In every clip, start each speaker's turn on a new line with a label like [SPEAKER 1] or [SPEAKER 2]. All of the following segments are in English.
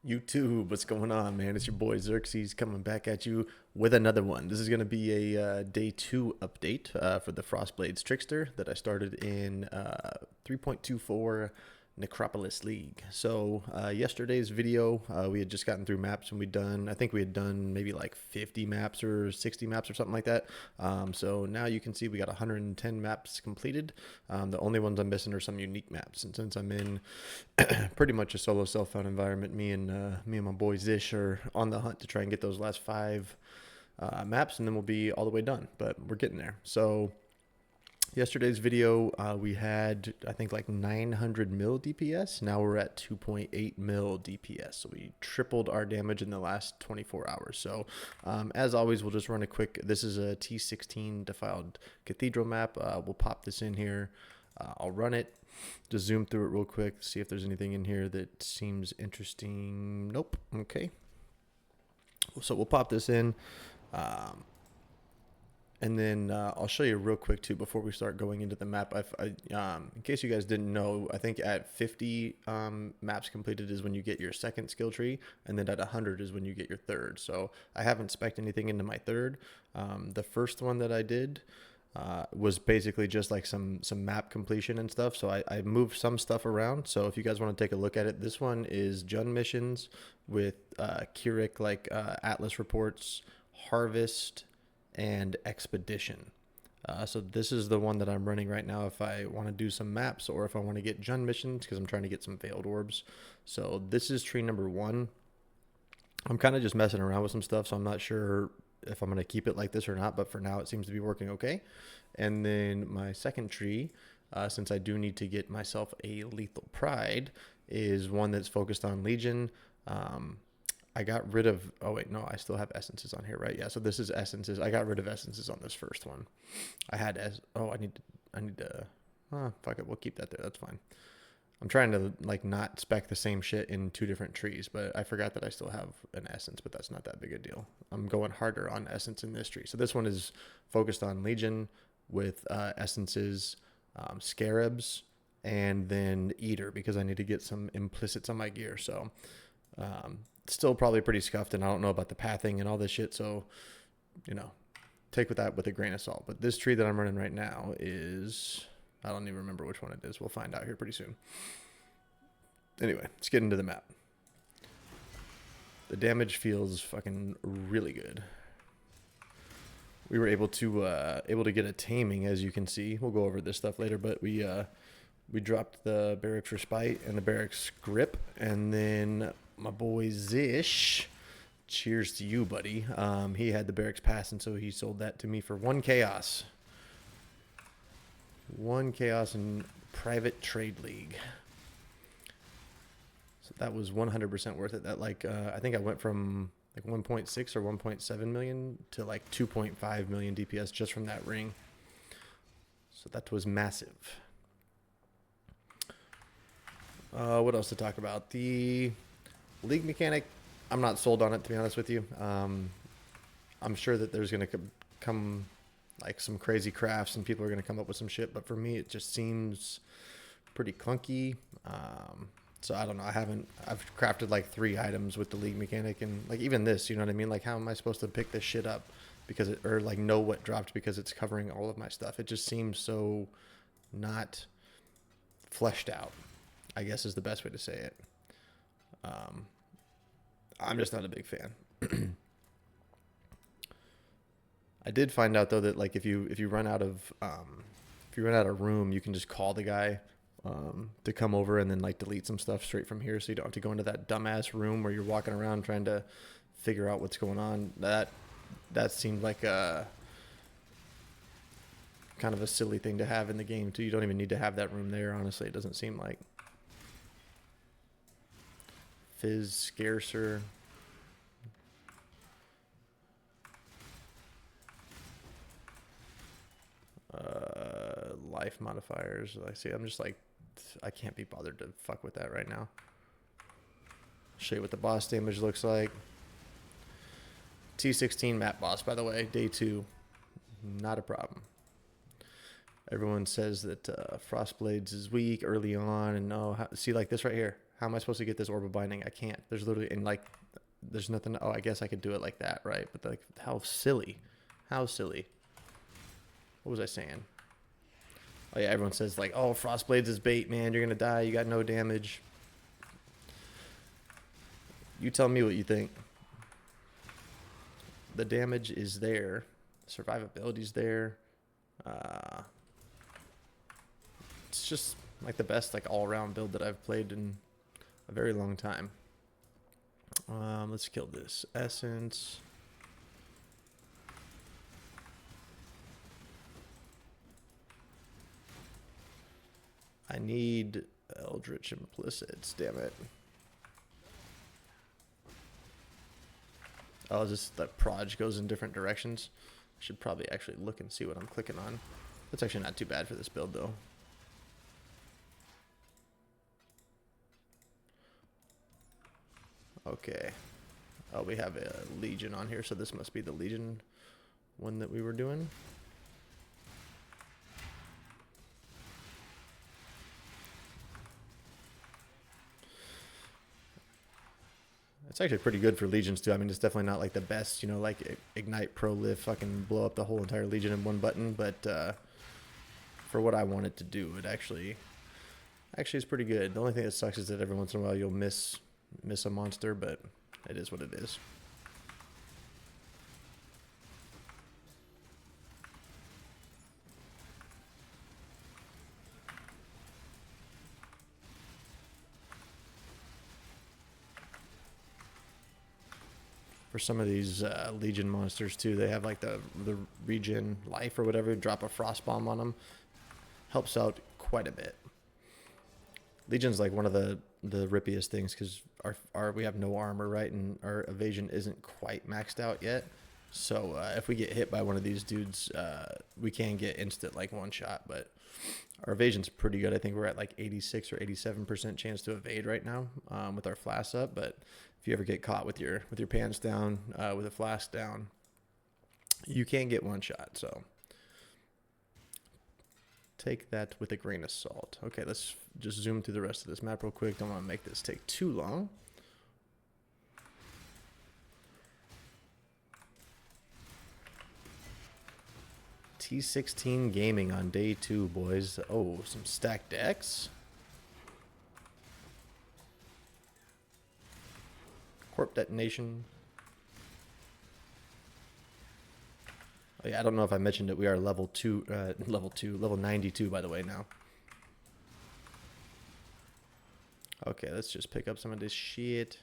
[SPEAKER 1] YouTube, what's going on, man? It's your boy Xerxes coming back at you with another one. This is going to be a day 2 update for the Frostblades Trickster that I started in 3.24 Necropolis League. So yesterday's video, we had just gotten through maps and I think we had done maybe like 50 maps or 60 maps or something like that. So now you can see we got 110 maps completed. The only ones I'm missing are some unique maps. And since I'm in pretty much a solo self-found environment, me and my boy Zish are on the hunt to try and get those last 5 maps, and then we'll be all the way done. But we're getting there. So yesterday's video, we had, I think, like 900 mil DPS. Now we're at 2.8 mil DPS. So we tripled our damage in the last 24 hours. So as always, we'll just run a quick, this is a T16 Defiled Cathedral map. We'll pop this in here. I'll run it, just zoom through it real quick, see if there's anything in here that seems interesting. Nope. Okay. So we'll pop this in. And then I'll show you real quick too before we start going into the map. In case you guys didn't know, I think at 50 maps completed is when you get your second skill tree, and then at 100 is when you get your third. So I haven't spec'd anything into my third. The first one that I did was basically just like some map completion and stuff. So I moved some stuff around. So if you guys want to take a look at it, this one is Jun missions with Keurig, like Atlas reports, Harvest, and Expedition. So this is the one that I'm running right now if I want to do some maps or if I want to get Jun missions, because I'm trying to get some Veiled Orbs. So this is tree number 1. I'm kind of just messing around with some stuff, so I'm not sure if I'm going to keep it like this or not, but for now it seems to be working okay. And then my second tree, since I do need to get myself a Lethal Pride, is one that's focused on Legion. I got rid of, oh wait, no, I still have essences on here, right? Yeah, so this is essences. I got rid of essences on this first one. I had, I need to, fuck it, we'll keep that there, that's fine. I'm trying to like not spec the same shit in 2 different trees, but I forgot that I still have an essence, but that's not that big a deal. I'm going harder on essence in this tree. So this one is focused on Legion with essences, Scarabs, and then Eater, because I need to get some implicits on my gear. So still probably pretty scuffed, and I don't know about the pathing and all this shit, so you know, take with that with a grain of salt. But this tree that I'm running right now is, I don't even remember which one it is. We'll find out here pretty soon. Anyway, let's get into the map. The damage feels fucking really good. We were able to get a taming, as you can see. We'll go over this stuff later, but we dropped the Barracks Respite and the Barracks Grip, and then my boy Zish, cheers to you, buddy. He had the Barracks Pass, and so he sold that to me for 1 chaos. 1 chaos in Private Trade League. So that was 100% worth it. That I think I went from like 1.6 or 1.7 million to like 2.5 million DPS just from that ring. So that was massive. What else to talk about? The league mechanic, I'm not sold on it, to be honest with you. I'm sure that there's going to come like some crazy crafts and people are going to come up with some shit, but for me it just seems pretty clunky. So I don't know. I've crafted like 3 items with the league mechanic, and like even this, you know what I mean? Like, how am I supposed to pick this shit up or like know what dropped because it's covering all of my stuff? It just seems so not fleshed out, I guess is the best way to say it. I'm just not a big fan. I did find out though that like if you run out of room, you can just call the guy to come over and then like delete some stuff straight from here, so you don't have to go into that dumbass room where you're walking around trying to figure out what's going on. That seemed like a kind of a silly thing to have in the game too. You don't even need to have that room there, honestly. It doesn't seem like. Fizz scarcer. Life modifiers. I see. I'm just like, I can't be bothered to fuck with that right now. Show you what the boss damage looks like. T16 map boss, by the way, day 2. Not a problem. Everyone says that Frostblades is weak early on, and see like this right here. How am I supposed to get this orb of binding? I can't. There's literally, and like, there's nothing. Oh, I guess I could do it like that, right? But like, how silly. How silly. What was I saying? Oh yeah, everyone says like, oh, Frostblades is bait, man. You're going to die. You got no damage. You tell me what you think. The damage is there. Survivability's there. It's just like the best like all-around build that I've played in a very long time. Let's kill this essence. I need Eldritch Implicites, damn it. Oh, is this that proj goes in different directions? I should probably actually look and see what I'm clicking on. That's actually not too bad for this build though. Okay. Oh, we have a Legion on here, so this must be the Legion one that we were doing. It's actually pretty good for Legions too. I mean, it's definitely not like the best, you know, like Ignite, Prolift, fucking blow up the whole entire Legion in one button, but for what I want it to do, it actually is pretty good. The only thing that sucks is that every once in a while you'll miss a monster, but it is what it is. For some of these Legion monsters too, they have like the regen life or whatever. Drop a frost bomb on them, helps out quite a bit. Legion's like one of the rippiest things because we have no armor, right, and our evasion isn't quite maxed out yet. So if we get hit by one of these dudes, we can get instant like one shot. But our evasion's pretty good. I think we're at like 86 or 87% chance to evade right now with our flask up. But if you ever get caught with your pants down, with a flask down, you can get one shot. So take that with a grain of salt. Okay, let's just zoom through the rest of this map real quick. Don't want to make this take too long. T16 gaming on day 2, boys. Oh, some stacked decks. Corp detonation. Oh yeah, I don't know if I mentioned it. We are level 92 by the way now. Okay, let's just pick up some of this shit.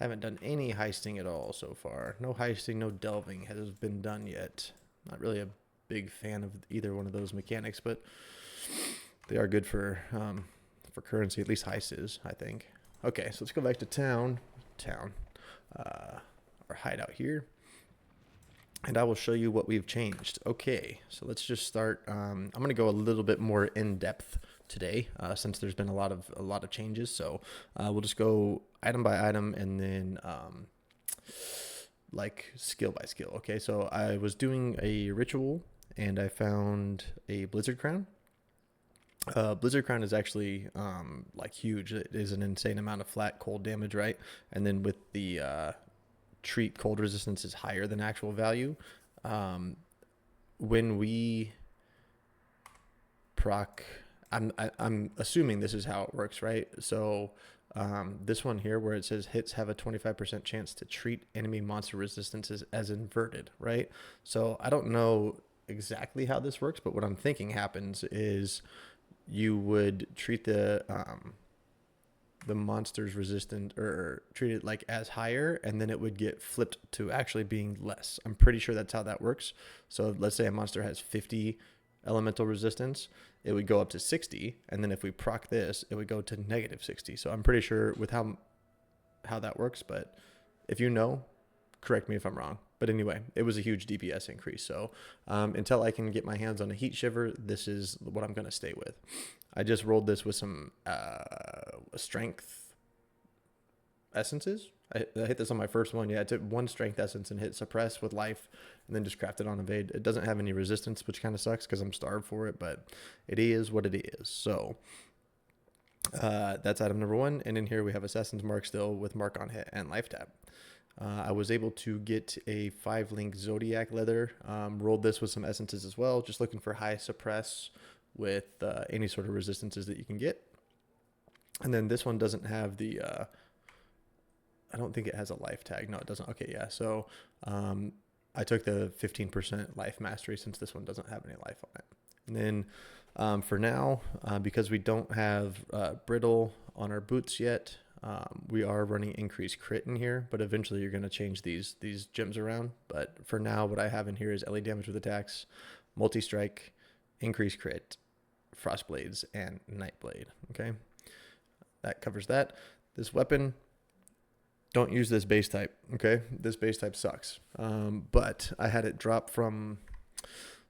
[SPEAKER 1] Haven't done any heisting at all so far. No heisting, no delving has been done yet. Not really a big fan of either one of those mechanics, but they are good for currency. At least heist is, I think. Okay, so let's go back to town. Our hideout here. And I will show you what we've changed. Okay, so let's just start. I'm going to go a little bit more in depth today, since there's been a lot of changes. So we'll just go item by item and then like skill by skill. Okay, so I was doing a ritual and I found a Blizzard Crown. Blizzard Crown is actually like huge. It is an insane amount of flat cold damage, right? And then with the treat, cold resistance is higher than actual value. When we proc, I'm assuming this is how it works, right? So this one here where it says hits have a 25% chance to treat enemy monster resistances as inverted, right? So I don't know exactly how this works, but what I'm thinking happens is you would treat the monster's resistant or treat it like as higher, and then it would get flipped to actually being less. I'm pretty sure that's how that works. So let's say a monster has 50 elemental resistance, it would go up to 60, and then if we proc this, it would go to negative 60. So I'm pretty sure with how that works, but if you know, correct me if I'm wrong. But anyway, it was a huge DPS increase. So until I can get my hands on a heat shiver, this is what I'm going to stay with. I just rolled this with some strength essences. I hit this on my first one. Yeah, I took one strength essence and hit suppress with life, and then just crafted on evade. It doesn't have any resistance, which kind of sucks because I'm starved for it, but it is what it is. So that's item number one. And in here we have Assassin's Mark still with mark on hit and life tap. I was able to get a 5-link Zodiac leather. Rolled this with some essences as well, just looking for high suppress with any sort of resistances that you can get. And then this one doesn't have the, I don't think it has a life tag. No, it doesn't. Okay, yeah. So I took the 15% life mastery since this one doesn't have any life on it. And then for now, because we don't have brittle on our boots yet, we are running increased crit in here, but eventually you're going to change these gems around. But for now, what I have in here is LA damage with attacks, multi-strike, increased crit, frost blades, and night blade. Okay, that covers that. This weapon, don't use this base type. Okay, this base type sucks. But I had it drop from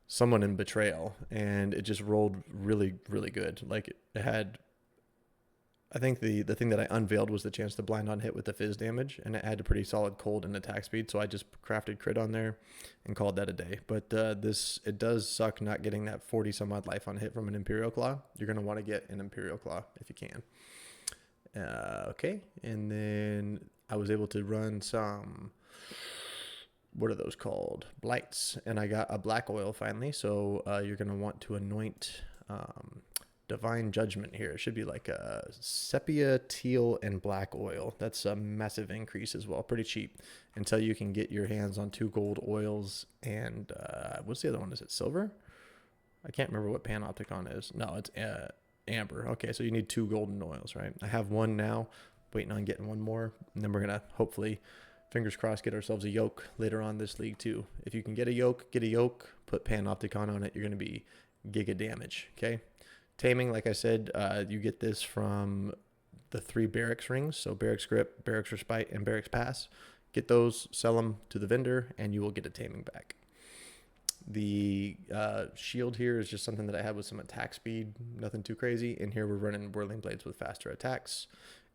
[SPEAKER 1] someone in Betrayal, and it just rolled really, really good. Like it had, I think the thing that I unveiled was the chance to blind on hit with the fizz damage, and it had a pretty solid cold and attack speed, so I just crafted crit on there and called that a day. But it does suck not getting that 40 some odd life on hit from an Imperial Claw. You're going to want to get an Imperial Claw if you can. Okay, and then I was able to run some, what are those called? Blights, and I got a black oil finally, so you're going to want to anoint Divine Judgment here. It should be like a sepia, teal, and black oil. That's a massive increase as well. Pretty cheap until you can get your hands on 2 gold oils and what's the other one? Is it silver? I can't remember what Panopticon is. No, it's amber. Okay, so you need 2 golden oils, right? I have one now, waiting on getting one more, and then we're gonna hopefully, fingers crossed, get ourselves a yoke later on this league too. If you can get a yoke, put Panopticon on it. You're gonna be giga damage. Okay. Taming, like I said, you get this from the 3 barracks rings. So barracks grip, barracks respite, and barracks pass. Get those, sell them to the vendor, and you will get a taming back. The shield here is just something that I had with some attack speed, nothing too crazy. In here we're running whirling blades with faster attacks.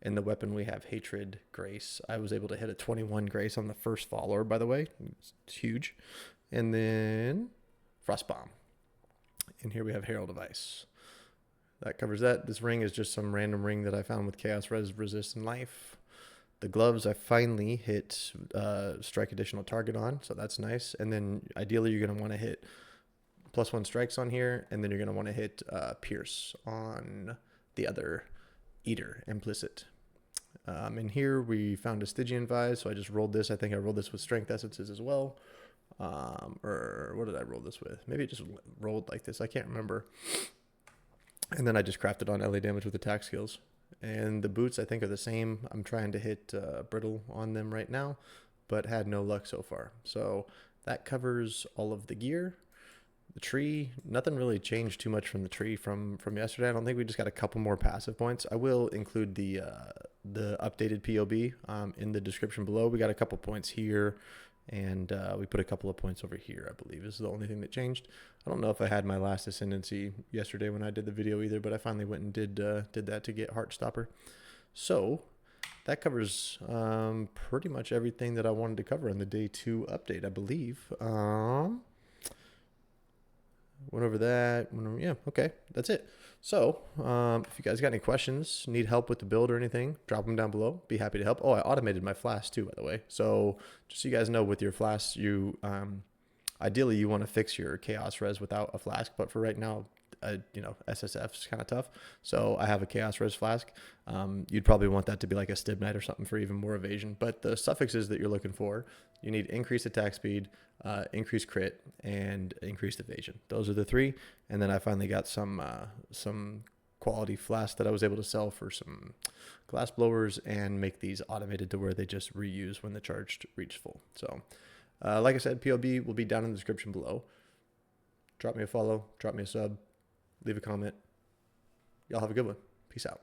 [SPEAKER 1] In the weapon we have Hatred Grace. I was able to hit a 21 Grace on the first follower, by the way. It's huge. And then Frost Bomb. In here we have Herald of Ice. That covers that. This ring is just some random ring that I found with Chaos Res Resist and Life. The gloves I finally hit strike additional target on, so that's nice. And then ideally you're going to want to hit +1 strikes on here, and then you're going to want to hit Pierce on the other Eater, Implicit. In here we found a Stygian Vise, so I just rolled this. I think I rolled this with Strength Essences as well. Or what did I roll this with? Maybe it just rolled like this. I can't remember. And then I just crafted on LA damage with attack skills. And the boots I think are the same. I'm trying to hit brittle on them right now, but had no luck so far. So that covers all of the gear. The tree, nothing really changed too much from the tree from yesterday. I don't think we just got a couple more passive points. I will include the updated POB in the description below. We got a couple points here, and we put a couple of points over here, I believe. This is the only thing that changed. I don't know if I had my last ascendancy yesterday when I did the video either, but I finally went and did that to get Heartstopper. So that covers pretty much everything that I wanted to cover in the day 2 update, I believe. Went over that. Yeah, okay, that's it. So if you guys got any questions, need help with the build or anything, drop them down below. Be happy to help. Oh, I automated my flask too, by the way. So just so you guys know, with your flasks, you ideally you want to fix your chaos res without a flask, but for right now, SSF is kind of tough. So I have a chaos res flask. You'd probably want that to be like a Stibnite or something for even more evasion. But the suffixes that you're looking for, you need increased attack speed, increased crit, and increased evasion. Those are the 3. And then I finally got some quality flasks that I was able to sell for some glass blowers and make these automated to where they just reuse when the charge reach full. So like I said, POB will be down in the description below. Drop me a follow, drop me a sub, leave a comment. Y'all have a good one. Peace out.